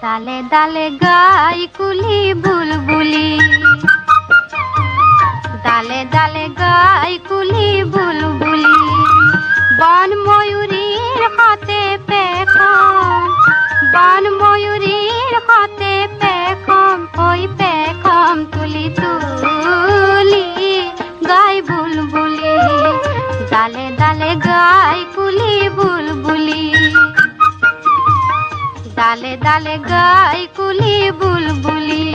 ডালে ডালে গাই কুলি বুলবুলি, ডালে ডালে গাই কুলি বুলবুলি। বন ময়ূরীর হাতে পেখম, বন ময়ূরীর হাতে পেখম, ওই পেখম তুলি তুলি গাই বুলবুলি। ডালে ডালে গাই কুলি বুলবুলি, ডালে ডালে গাই কুলি বুলবুলি।